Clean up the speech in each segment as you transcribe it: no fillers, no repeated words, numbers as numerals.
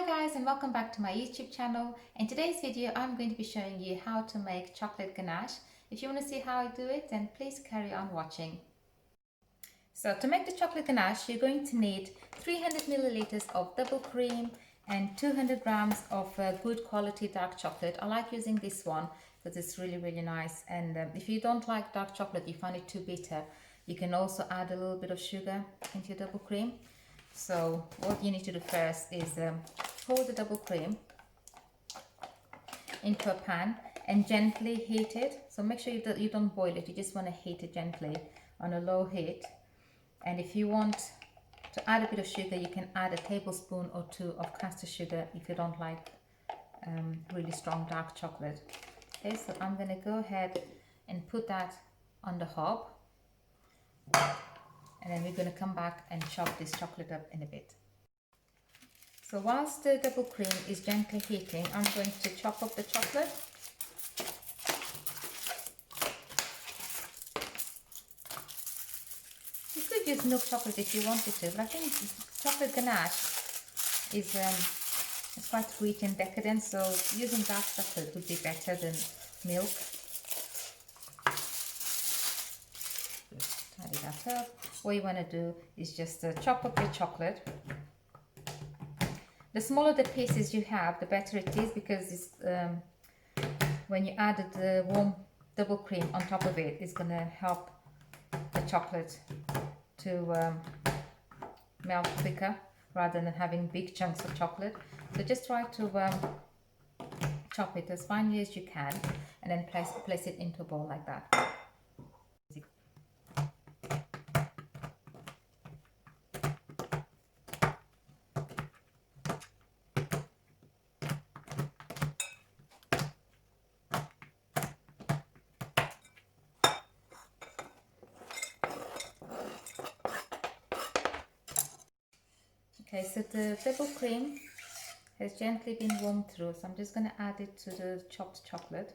Hi guys, and welcome back to my YouTube channel. In today's video I'm going to be showing you how to make chocolate ganache. If you want to see how I do it, then please carry on watching. So to make the chocolate ganache you're going to need 300 milliliters of double cream and 200 grams of good quality dark chocolate. I like using this one because it's really nice, and if you don't like dark chocolate, you find it too bitter, you can also add a little bit of sugar into your double cream. So what you need to do first is pour the double cream into a pan and gently heat it. So make sure you don't boil it, you just want to heat it gently on a low heat. And if you want to add a bit of sugar, you can add a tablespoon or two of caster sugar if you don't like really strong dark chocolate. Okay, so I'm going to go ahead and put that on the hob. And then we're going to come back and chop this chocolate up in a bit. So whilst the double cream is gently heating, I'm going to chop up the chocolate. You could use milk chocolate if you wanted to, but I think chocolate ganache is it's quite rich and decadent, so using dark chocolate would be better than milk. Tidy that up. What you want to do is just chop up your chocolate. The smaller the pieces you have, the better it is, because it's, when you add the warm double cream on top of it, it's going to help the chocolate to melt quicker rather than having big chunks of chocolate. So just try to chop it as finely as you can and then place it into a bowl like that. Okay, so the double cream has gently been warmed through, so I'm just going to add it to the chopped chocolate.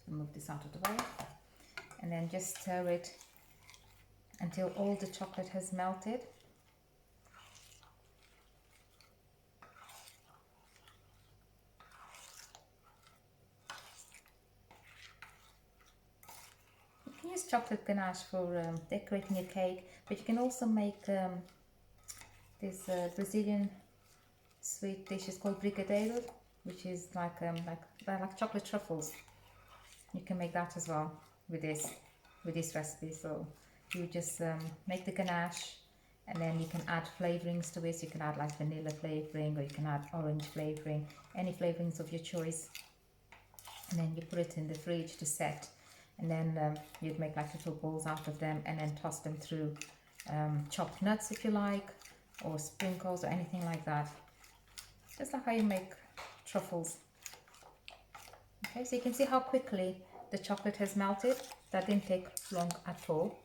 Move this out of the way, and then just stir it until all the chocolate has melted. You can use chocolate ganache for decorating a cake, but you can also make this Brazilian sweet dish is called brigadeiro, which is like chocolate truffles. You can make that as well with this recipe. So you just make the ganache, and then you can add flavorings to it. So you can add like vanilla flavoring, or you can add orange flavoring, any flavorings of your choice. And then you put it in the fridge to set, and then you'd make like little balls out of them and then toss them through chopped nuts if you like, or sprinkles or anything like that, just like how you make truffles. Okay, so you can see how quickly the chocolate has melted. That didn't take long at all.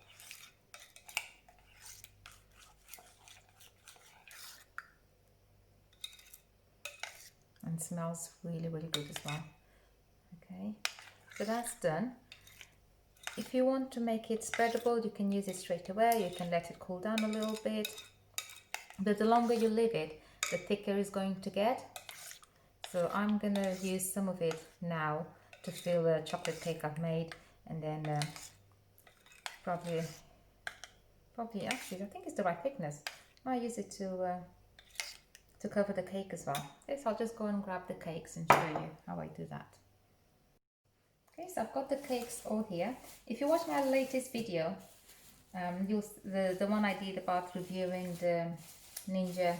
And smells really good as well. Okay, so that's done. If you want to make it spreadable, you can use it straight away. You can let it cool down a little bit. But the longer you leave it, the thicker it's going to get. So I'm going to use some of it now to fill the chocolate cake I've made, and then probably actually I think it's the right thickness. I'll use it to cover the cake as well. Okay, so I'll just go and grab the cakes and show you how I do that. Okay, so I've got the cakes all here. If you watch my latest video, the one I did about reviewing the Ninja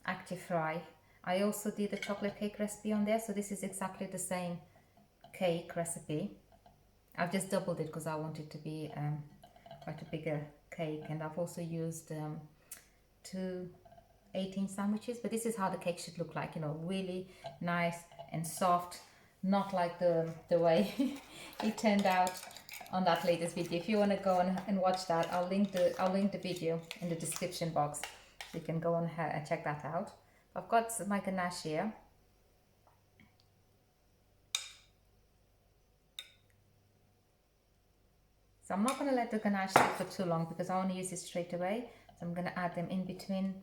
Active Fry, I also did the chocolate cake recipe on there. So this is exactly the same cake recipe. I've just doubled it because I want it to be quite a bigger cake, and I've also used 2 18 sandwiches. But this is how the cake should look like, you know, really nice and soft, not like the way it turned out on that latest video. If you want to go and watch that, I'll link the video in the description box. You can go and check that out. I've got my ganache here. So I'm not going to let the ganache sit for too long because I want to use it straight away. So I'm going to add them in between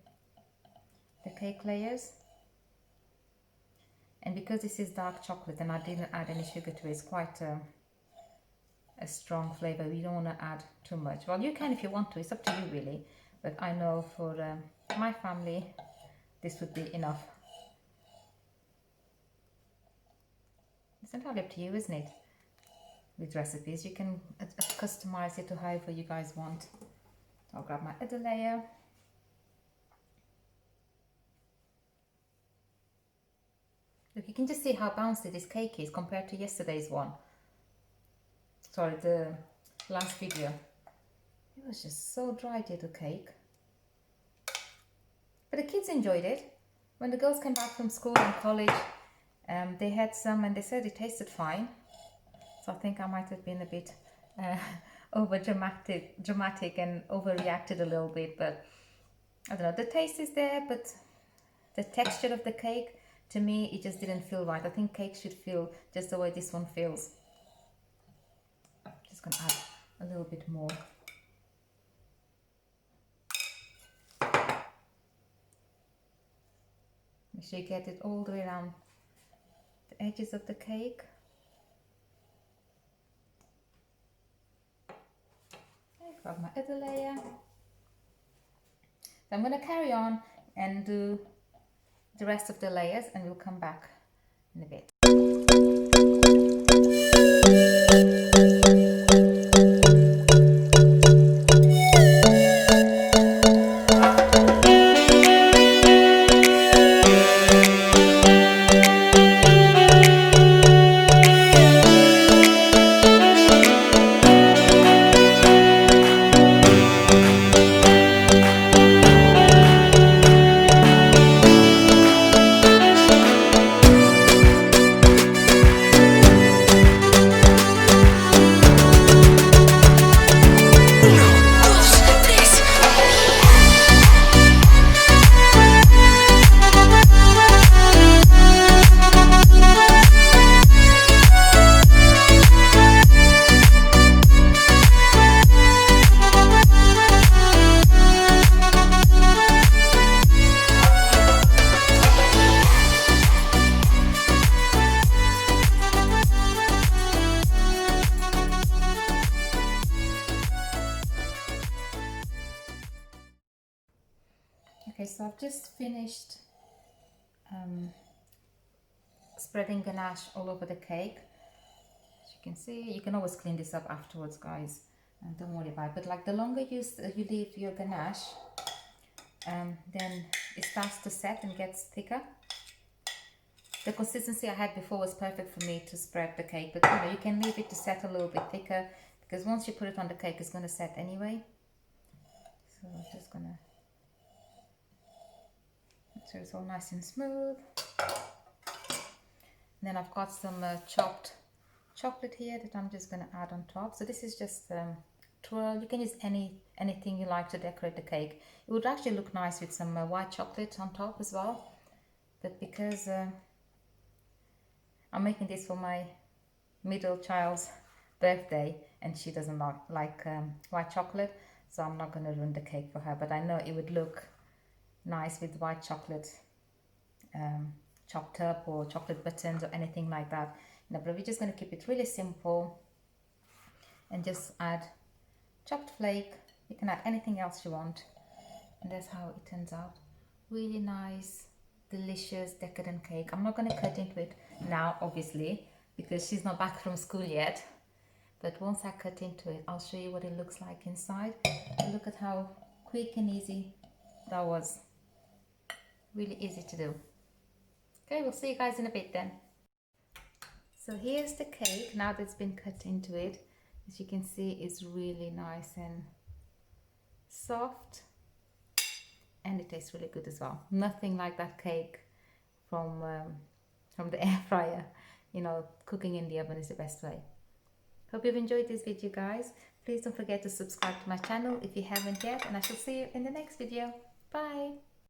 the cake layers. And because this is dark chocolate and I didn't add any sugar to it, it's quite a strong flavor. We don't want to add too much. Well, you can if you want to, it's up to you really. But I know for my family, this would be enough. It's entirely up to you, isn't it? With recipes, you can customize it to however you guys want. I'll grab my other layer. Look, you can just see how bouncy this cake is compared to yesterday's one. Sorry, the last video. It was just so dry, the cake. But the kids enjoyed it. When the girls came back from school and college, they had some and they said it tasted fine. So I think I might have been a bit over dramatic and overreacted a little bit, but I don't know, the taste is there, but the texture of the cake, to me, it just didn't feel right. I think cake should feel just the way this one feels. Just gonna add a little bit more. Make sure you get it all the way around the edges of the cake. Grab my other layer. So I'm going to carry on and do the rest of the layers and we'll come back in a bit. Okay, so I've just finished spreading ganache all over the cake. As you can see, you can always clean this up afterwards, guys, and don't worry about it. But like the longer you leave your ganache, then it starts to set and gets thicker. The consistency I had before was perfect for me to spread the cake, but you know, you can leave it to set a little bit thicker because once you put it on the cake, it's going to set anyway. So I'm just going to so it's all nice and smooth. And then I've got some chopped chocolate here that I'm just going to add on top. So this is just twirl. You can use anything you like to decorate the cake. It would actually look nice with some white chocolate on top as well. But because I'm making this for my middle child's birthday and she doesn't like white chocolate, so I'm not going to ruin the cake for her. But I know it would look nice with white chocolate chopped up or chocolate buttons or anything like that. No, but we're just going to keep it really simple and just add chopped flake. You can add anything else you want, and that's how it turns out. Really nice, delicious, decadent cake. I'm not going to cut into it now, obviously, because she's not back from school yet. But once I cut into it, I'll show you what it looks like inside. And look at how quick and easy that was. Really easy to do. Okay, we'll see you guys in a bit then. So here's the cake now that's been cut into it. As you can see, it's really nice and soft, and it tastes really good as well. Nothing like that cake from the air fryer. You know, cooking in the oven is the best way. Hope you've enjoyed this video, guys. Please don't forget to subscribe to my channel if you haven't yet, and I shall see you in the next video. Bye.